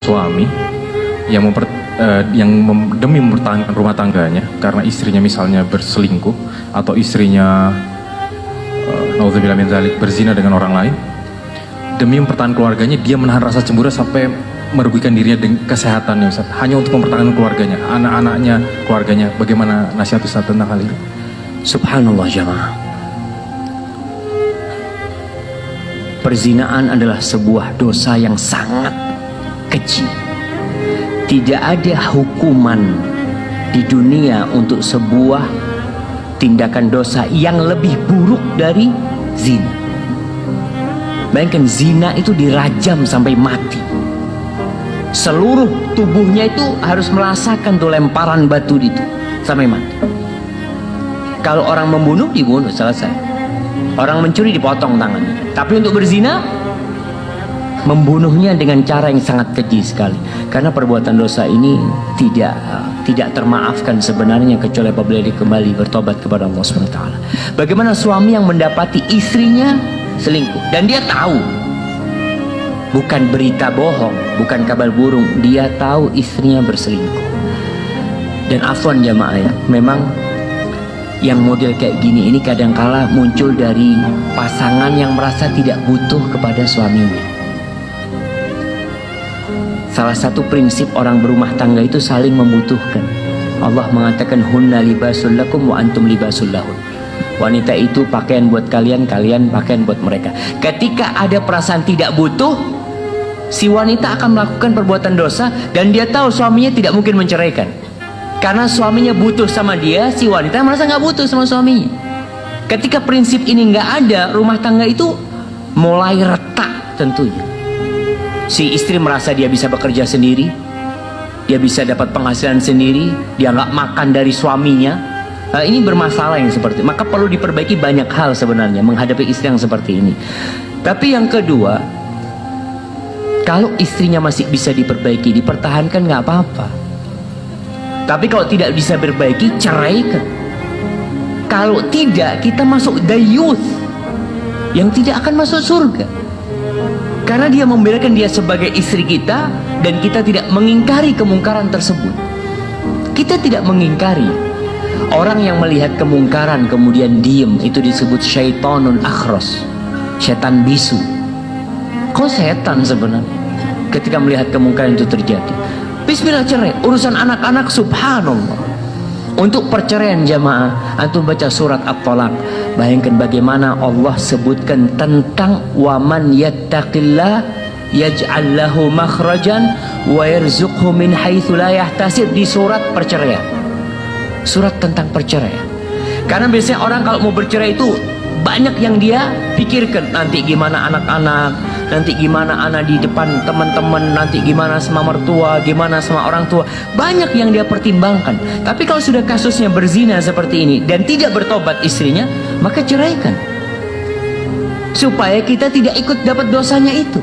suami demi mempertahankan rumah tangganya karena istrinya misalnya berselingkuh atau istrinya naudzubillah min dzalik berzina dengan orang lain, demi mempertahankan keluarganya dia menahan rasa cemburu sampai merugikan dirinya dengan kesehatannya Ustaz, hanya untuk mempertahankan keluarganya, anak-anaknya, keluarganya. Bagaimana nasihat Ustaz tentang hal ini? Subhanallah jamaah, perzinaan adalah sebuah dosa yang sangat keji. Tidak ada hukuman di dunia untuk sebuah tindakan dosa yang lebih buruk dari zina. Bayangkan, zina itu dirajam sampai mati. Seluruh tubuhnya itu harus merasakan tuh lemparan batu itu sampai mati. Kalau orang membunuh, dibunuh, selesai. Orang mencuri, dipotong tangannya. Tapi untuk berzina, membunuhnya dengan cara yang sangat keji sekali. Karena perbuatan dosa ini tidak termaafkan sebenarnya kecuali apabila dia kembali bertobat kepada Allah SWT. Bagaimana suami yang mendapati istrinya selingkuh dan dia tahu, bukan berita bohong, bukan kabar burung, dia tahu istrinya berselingkuh. Dan afwan jamaah ya, memang yang model kayak gini ini kadangkala muncul dari pasangan yang merasa tidak butuh kepada suaminya. Salah satu prinsip orang berumah tangga itu saling membutuhkan. Allah mengatakan hunna libasul lakum wa antum libasul lahun. Wanita itu pakaian buat kalian, kalian pakaian buat mereka. Ketika ada perasaan tidak butuh, si wanita akan melakukan perbuatan dosa dan dia tahu suaminya tidak mungkin menceraikan. Karena suaminya butuh sama dia, si wanita merasa nggak butuh sama suaminya. Ketika prinsip ini nggak ada, rumah tangga itu mulai retak tentunya. Si istri merasa dia bisa bekerja sendiri, dia bisa dapat penghasilan sendiri, dia nggak makan dari suaminya. Ini bermasalah yang seperti itu. Maka perlu diperbaiki banyak hal sebenarnya menghadapi istri yang seperti ini. Tapi yang kedua, kalau istrinya masih bisa diperbaiki, dipertahankan nggak apa-apa. Tapi kalau tidak bisa diperbaiki, ceraikan. Kalau tidak, kita masuk dayuth yang tidak akan masuk surga. Karena dia membiarkan dia sebagai istri kita dan kita tidak mengingkari kemungkaran tersebut. Kita tidak mengingkari. Orang yang melihat kemungkaran kemudian diem, itu disebut syaitanun akhros, setan bisu. Kok setan sebenarnya ketika melihat kemungkaran itu terjadi? Bismillah, cerai. Urusan anak-anak, subhanallah. Untuk perceraian jamaah, antum baca surat At-Talaq. Bayangkan bagaimana Allah sebutkan tentang waman yattaqillah yaj'al lahu makhrajan wa yarzuqhu min haitsu la yahtasib, di surat perceraian. Surat tentang perceraian. Karena biasanya orang kalau mau bercerai itu banyak yang dia pikirkan, nanti gimana anak-anak, nanti gimana anak di depan teman-teman, nanti gimana sama mertua, gimana sama orang tua. Banyak yang dia pertimbangkan. Tapi kalau sudah kasusnya berzina seperti ini dan tidak bertobat istrinya, maka ceraikan. Supaya kita tidak ikut dapat dosanya itu.